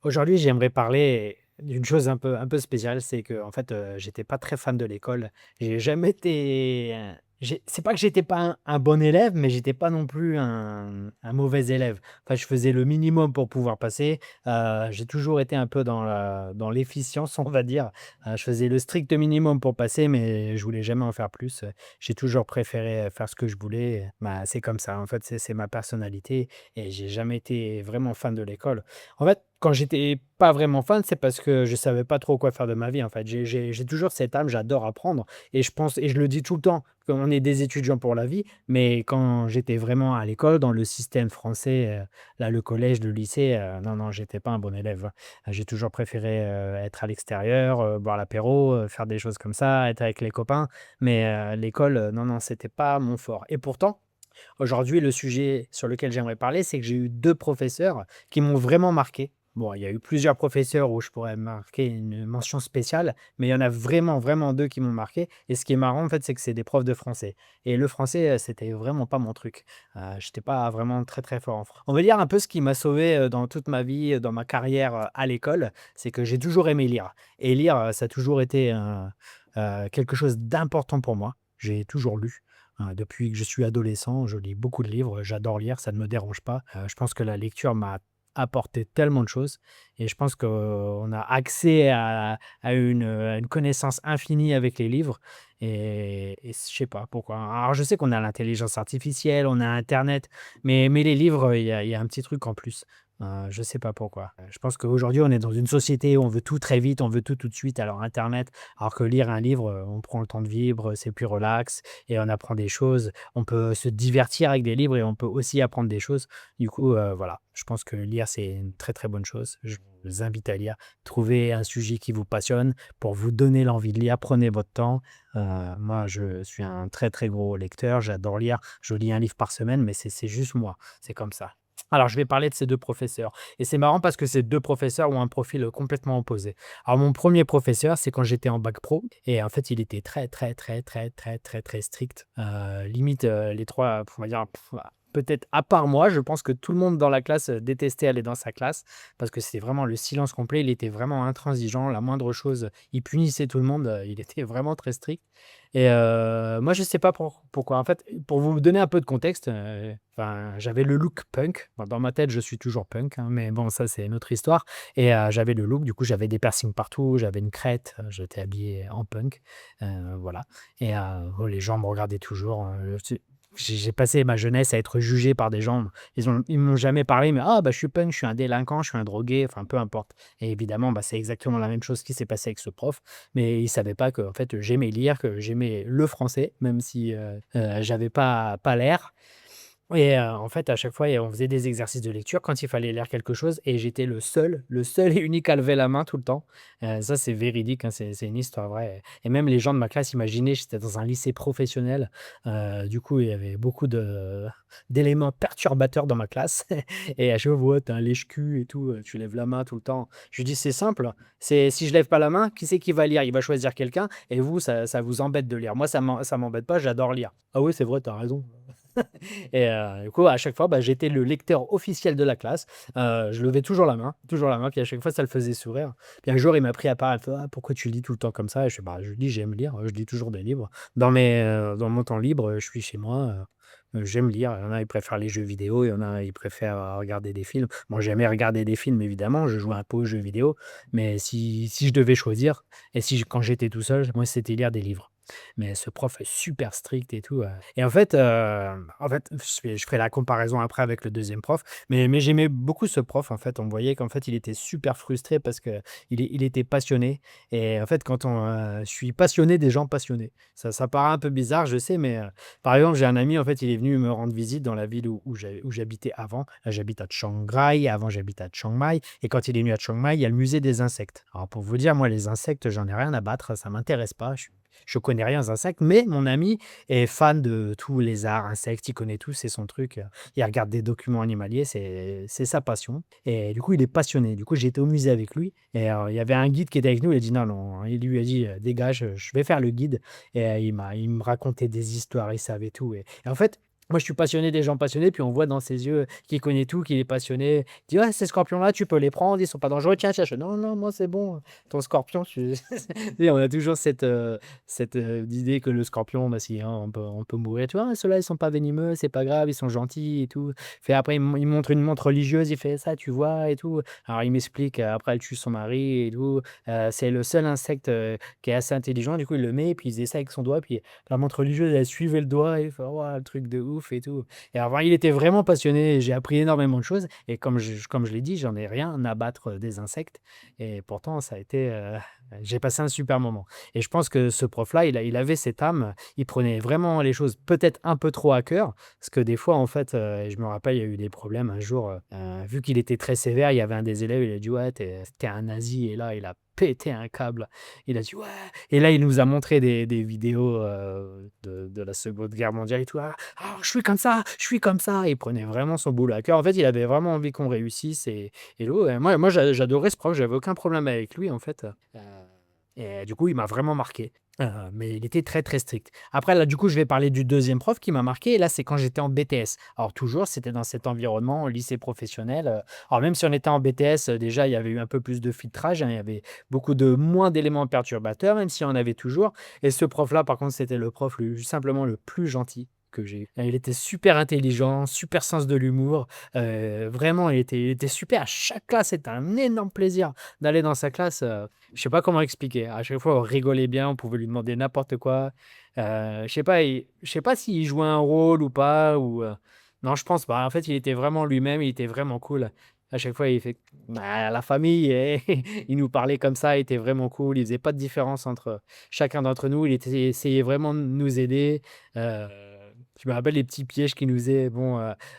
Aujourd'hui, j'aimerais parler d'une chose un peu spéciale, c'est que en fait, j'étais pas très fan de l'école. J'ai jamais été c'est pas que j'étais pas un bon élève, mais j'étais pas non plus un mauvais élève. Enfin, je faisais le minimum pour pouvoir passer. J'ai toujours été un peu dans l'efficience, on va dire. Je faisais le strict minimum pour passer, mais je voulais jamais en faire plus. J'ai toujours préféré, faire ce que je voulais. Bah, c'est comme ça, en fait, c'est ma personnalité et j'ai jamais été vraiment fan de l'école. En fait, quand j'étais pas vraiment fan, c'est parce que je savais pas trop quoi faire de ma vie, en fait. J'ai toujours cette âme, j'adore apprendre et je pense et je le dis tout le temps, qu'on est des étudiants pour la vie, mais quand j'étais vraiment à l'école, dans le système français, là, le collège, le lycée, non, non, j'étais pas un bon élève, hein. J'ai toujours préféré, être à l'extérieur, boire l'apéro, faire des choses comme ça, être avec les copains, mais l'école, non, non, c'était pas mon fort et pourtant, aujourd'hui, le sujet sur lequel j'aimerais parler, c'est que j'ai eu 2 professeurs qui m'ont vraiment marqué. Bon, il y a eu plusieurs professeurs où je pourrais marquer une mention spéciale, mais il y en a vraiment, vraiment 2 qui m'ont marqué et ce qui est marrant, en fait, c'est que c'est des profs de français et le français, c'était vraiment pas mon truc. J'étais pas vraiment très, très fort en fran on va dire un peu ce qui m'a sauvé, dans toute ma vie, dans ma carrière, à l'école, c'est que j'ai toujours aimé lire et lire, ça a toujours été quelque chose d'important pour moi. J'ai toujours lu. Depuis que je suis adolescent, je lis beaucoup de livres, j'adore lire, ça ne me dérange pas. Je pense que la lecture m'a apporté tellement de choses et je pense qu'on a accès à une connaissance infinie avec les livres et je sais pas pourquoi. Alors je sais qu'on a l'intelligence artificielle, on a internet, mais les livres, il y a un petit truc en plus. Je sais pas pourquoi. Je pense qu'aujourd'hui, on est dans une société où on veut tout très vite, on veut tout, tout de suite. Alors internet, alors que lire un livre, on prend le temps de vivre, c'est plus relax et on apprend des choses. On peut se divertir avec des livres et on peut aussi apprendre des choses. Du coup, voilà, je pense que lire, c'est une très, très bonne chose. Je vous invite à lire. Trouvez un sujet qui vous passionne pour vous donner l'envie de lire. Prenez votre temps. Moi, je suis un très, très gros lecteur. J'adore lire. Je lis un livre par semaine, mais c'est juste moi. C'est comme ça. Alors, je vais parler de ces 2 professeurs et c'est marrant parce que ces 2 professeurs ont un profil, complètement opposé. Alors mon premier professeur, c'est quand j'étais en bac pro et en fait, il était très, très, très, très, très, très, très strict. Limite, les 3, on va dire, peut-être à part moi, je pense que tout le monde dans la classe, détestait aller dans sa classe parce que c'était vraiment le silence complet. Il était vraiment intransigeant. La moindre chose, il punissait tout le monde, il était vraiment très strict et moi, je sais pas pourquoi. En fait, pour vous donner un peu de contexte, enfin, j'avais le look punk. Bon, dans ma tête, je suis toujours punk, hein, mais bon, ça, c'est une autre histoire et j'avais le look, du coup, j'avais des piercings partout, j'avais une crête, j'étais habillé en punk, voilà et oh, les gens me regardaient toujours, j'ai passé ma jeunesse à être jugé par des gens. Ils m'ont jamais parlé, mais: «Ah bah, je suis punk, je suis un délinquant, je suis un drogué», enfin, peu importe et évidemment, bah, c'est exactement la même chose qui s'est passé avec ce prof, mais ils savaient pas qu'en fait, j'aimais lire, que j'aimais le français, même si, j'avais pas l'air et en fait, à chaque fois, on faisait des exercices de lecture quand il fallait lire quelque chose et j'étais le seul et unique à lever la main tout le temps. Ça, c'est véridique, hein, c'est une histoire vraie et même les gens de ma classe imaginaient, j'étais dans un lycée professionnel, du coup, il y avait beaucoup d'éléments perturbateurs dans ma classe et à chaque fois: «Ouais, tu un lèche-cul et tout, tu lèves la main tout le temps». Je lui dis: «C'est simple, c'est si je lève pas la main, qui c'est qui va lire? Il va choisir quelqu'un et vous, ça vous embête de lire. Moi, ça m'embête pas, j'adore lire». «Ah oui, c'est vrai, tu as raison». Et du coup, à chaque fois, bah, j'étais le lecteur officiel de la classe. Je levais toujours la main, puis à chaque fois, ça le faisait sourire. Puis un jour, il m'a pris à part, il fait: «Ah, pourquoi tu lis tout le temps comme ça?» Et je fais: «Bah, je dis: «J'aime lire, je lis toujours des livres». Dans mon temps libre, je suis chez moi, j'aime lire. Il y en a, ils préfèrent les jeux vidéo, il y en a, ils préfèrent, regarder des films. Moi, j'aimais regarder des films, évidemment, je jouais un peu aux jeux vidéo, mais si je devais choisir et si quand j'étais tout seul, moi, c'était lire des livres. Mais ce prof est super strict et tout, et en fait, je ferai la comparaison après avec le deuxième prof, mais j'aimais beaucoup ce prof, en fait. On voyait qu'en fait, il était super frustré parce qu'il était passionné et en fait, je suis passionné des gens passionnés. Ça paraît un peu bizarre, je sais, mais par exemple, j'ai un ami, en fait, il est venu me rendre visite dans la ville où j'habitais avant. J'habite à Chiang Rai, avant j'habitais à Chiang Mai et quand il est venu à Chiang Mai, il y a le musée des insectes. Alors pour vous dire, moi, les insectes, j'en ai rien à battre, ça m'intéresse pas. Je connais rien aux insectes, mais mon ami est fan de tous les arts, insectes, il connaît tout, c'est son truc, il regarde des documents animaliers, c'est sa passion et du coup, il est passionné. Du coup, j'ai été au musée avec lui et il y avait un guide qui était avec nous, il a dit: «Non, non», il lui a dit: «Dégage, je vais faire le guide» et il me racontait des histoires, il savait tout et en fait, moi, je suis passionné des gens passionnés, puis on voit dans ses yeux qu'il connaît tout, qu'il est passionné. Il dit: «Ouais, ces scorpions-là, tu peux les prendre, ils sont pas dangereux. Tiens, tiens». Je fais: «Non, non, moi, c'est bon, ton scorpion, tu» et on a toujours cette idée que le scorpion, bah, si, hein, on peut mourir. Tu vois? «Ceux-là, ils sont pas venimeux, c'est pas grave, ils sont gentils et tout». Fait après, il me montre une montre religieuse, il fait: «Ça, tu vois et tout». Alors il m'explique, après elle tue son mari et tout. C'est le seul insecte, qui est assez intelligent. Du coup, il le met, puis il faisait ça avec son doigt, puis la montre religieuse, elle suivait le doigt et il fait: «Waouh, le truc de ouf et tout». Et alors, il était vraiment passionné et j'ai appris énormément de choses et comme je l'ai dit, j'en ai rien à battre, des insectes et pourtant ça a été, j'ai passé un super moment et je pense que ce prof-là, il avait cette âme, il prenait vraiment les choses peut-être un peu trop à cœur parce que des fois, en fait, je me rappelle, il y a eu des problèmes un jour, vu qu'il était très sévère, il y avait un des élèves, il a dit: «Ouais, tu un nazi» et là, il a pété un câble. Il a dit: «Ouais». Et là, il nous a montré des vidéos, de la Seconde Guerre mondiale et tout. «Ah, je suis comme ça, je suis comme ça». Il prenait vraiment son boulot à cœur. En fait, il avait vraiment envie qu'on réussisse et moi j'adorais ce prof, j'avais aucun problème avec lui en fait, et du coup, il m'a vraiment marqué, mais il était très, très strict. Après là, du coup, je vais parler du deuxième prof qui m'a marqué et là, c'est quand j'étais en BTS. Alors toujours, c'était dans cet environnement, lycée professionnel, alors même si on était en BTS, déjà, il y avait eu un peu plus de filtrage, hein, il y avait beaucoup de moins d'éléments perturbateurs, même si on en avait toujours et ce prof-là, par contre, c'était le prof simplement le plus gentil que j'ai eu. Il était super intelligent, super sens de l'humour, vraiment, il était super. À chaque classe, c'était un énorme plaisir d'aller dans sa classe, je sais pas comment expliquer. À chaque fois, on rigolait bien, on pouvait lui demander n'importe quoi. Je sais pas s'il jouait un rôle ou pas ou, non, je pense pas. En fait, il était vraiment lui-même, il était vraiment cool. À chaque fois, il fait bah, la famille et il nous parlait comme ça, il était vraiment cool. Il faisait pas de différence entre chacun d'entre nous. Il essayait vraiment de nous aider. Heu, je me rappelle les petits pièges qu'il nous faisait. Bon,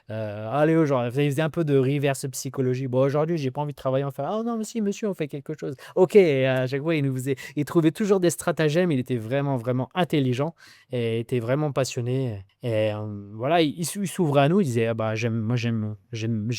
«Allez aujourd'hui», il faisait un peu de reverse psychologie. «Bon, aujourd'hui, j'ai pas envie de travailler». On fait: «Ah non, mais si monsieur, on fait quelque chose». OK et à chaque fois, il trouvait toujours des stratagèmes. Il était vraiment, vraiment intelligent et était vraiment passionné et voilà, il s'ouvrait à nous. Il disait: «Ah bah, j'aime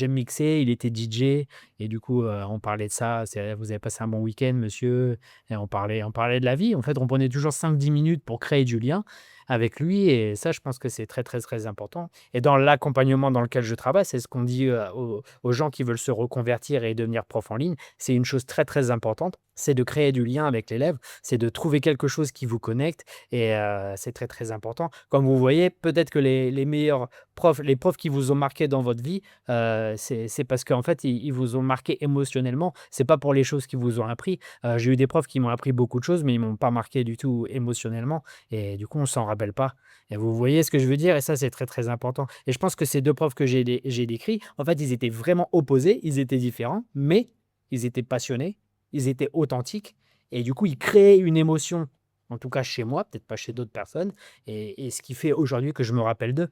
mixer». Il était DJ et du coup, on parlait de ça. C'est: «Vous avez passé un bon week-end, monsieur?» Et on parlait de la vie. En fait, on prenait toujours 5-10 minutes pour créer du lien avec lui et ça, je pense que c'est très, très, très important et dans l'accompagnement dans lequel je travaille, c'est ce qu'on dit, aux gens qui veulent se reconvertir et devenir prof en ligne. C'est une chose très, très importante, c'est de créer du lien avec l'élève, c'est de trouver quelque chose qui vous connecte et c'est très, très important. Comme vous voyez, peut-être que les meilleurs profs, les profs qui vous ont marqué dans votre vie, c'est parce qu'en fait, ils vous ont marqué émotionnellement. C'est pas pour les choses qu'ils vous ont appris. J'ai eu des profs qui m'ont appris beaucoup de choses, mais ils m'ont pas marqué du tout émotionnellement et du coup, on s'en rappelle pas et vous voyez ce que je veux dire? Et ça, c'est très, très important et je pense que ces 2 profs que j'ai décrits, en fait, ils étaient vraiment opposés, ils étaient différents, mais ils étaient passionnés, ils étaient authentiques et du coup, ils créaient une émotion, en tout cas chez moi, peut-être pas chez d'autres personnes et ce qui fait aujourd'hui que je me rappelle d'eux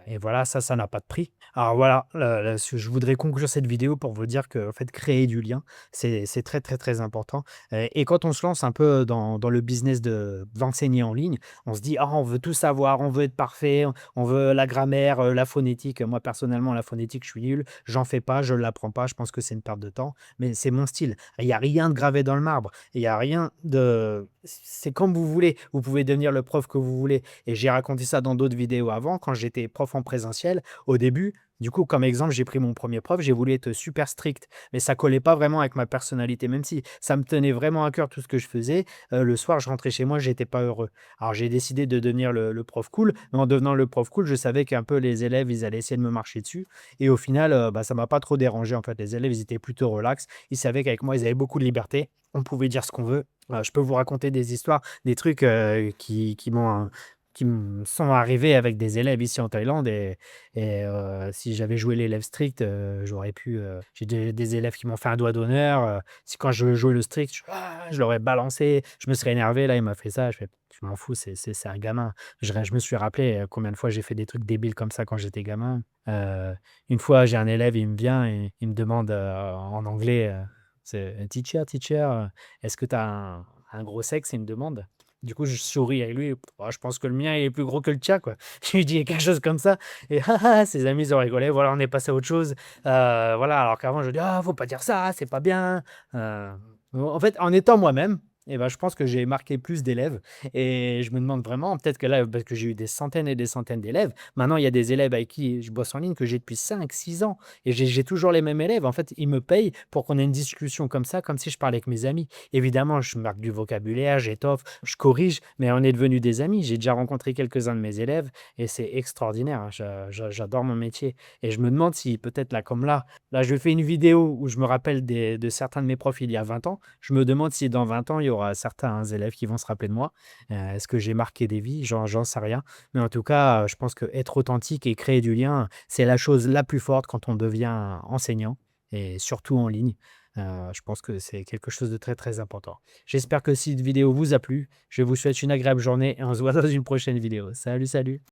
et voilà, ça n'a pas de prix. Alors voilà, je voudrais conclure cette vidéo pour vous dire qu'en fait, créer du lien, c'est très, très, très important. Et quand on se lance un peu dans le business d'enseigner en ligne, on se dit: «Ah, on veut tout savoir, on veut être parfait, on veut la grammaire, la phonétique». Moi, personnellement, la phonétique, je suis nul, j'en fais pas, je l'apprends pas, je pense que c'est une perte de temps, mais c'est mon style. Il y a rien de gravé dans le marbre, il y a rien de c'est comme vous voulez. Vous pouvez devenir le prof que vous voulez et j'ai raconté ça dans d'autres vidéos avant, quand j'étais prof en présentiel. Au début, du coup, comme exemple, j'ai pris mon premier prof, j'ai voulu être super strict, mais ça collait pas vraiment avec ma personnalité, même si ça me tenait vraiment à cœur tout ce que je faisais. Le soir, je rentrais chez moi, j'étais pas heureux. Alors j'ai décidé de devenir le prof cool, mais en devenant le prof cool, je savais qu'un peu les élèves, ils allaient essayer de me marcher dessus et au final, bah, ça m'a pas trop dérangé, en fait. Les élèves, ils étaient plutôt relax. Ils savaient qu'avec moi, ils avaient beaucoup de liberté. On pouvait dire ce qu'on veut. Je peux vous raconter des histoires, des trucs, qui me sont arrivés avec des élèves ici en Thaïlande si j'avais joué l'élève strict, j'aurais pu, j'ai des élèves qui m'ont fait un doigt d'honneur, si quand je jouais le strict, je l'aurais balancé, je me serais énervé, là, il m'a fait ça, je fais: «Je m'en fous, c'est un gamin». Je me suis rappelé, combien de fois j'ai fait des trucs débiles comme ça quand j'étais gamin. Une fois, j'ai un élève, il me vient et il me demande, en anglais, c'est: «Teacher, teacher, est-ce que tu as un gros sexe?» Il me demande. Du coup, je souris avec lui: «Oh, je pense que le mien, il est plus gros que le tien, quoi». Je lui dis quelque chose comme ça et ses amis, ils ont rigolé. Voilà, on est passé à autre chose. Voilà, alors qu'avant, je dis: «Ah, faut pas dire ça, c'est pas bien». Heu, en fait, en étant moi-même, Et ben, je pense que j'ai marqué plus d'élèves et je me demande vraiment, peut-être que là, parce que j'ai eu des centaines et des centaines d'élèves. Maintenant, il y a des élèves avec qui je bosse en ligne que j'ai depuis 5, 6 ans et j'ai toujours les mêmes élèves. En fait, ils me payent pour qu'on ait une discussion comme ça, comme si je parlais avec mes amis. Évidemment, je marque du vocabulaire, j'étoffe, je corrige, mais on est devenus des amis. J'ai déjà rencontré quelques-uns de mes élèves et c'est extraordinaire, hein. J'adore mon métier et je me demande si peut-être là, comme là, je fais une vidéo où je me rappelle de certains de mes profs il y a 20 ans. Je me demande si dans 20 ans, il y aura certains élèves qui vont se rappeler de moi. Est-ce que j'ai marqué des vies? J'en sais rien. Mais en tout cas, je pense qu'être authentique et créer du lien, c'est la chose la plus forte quand on devient enseignant et surtout en ligne. Je pense que c'est quelque chose de très, très important. J'espère que cette vidéo vous a plu. Je vous souhaite une agréable journée et on se voit dans une prochaine vidéo. Salut, salut.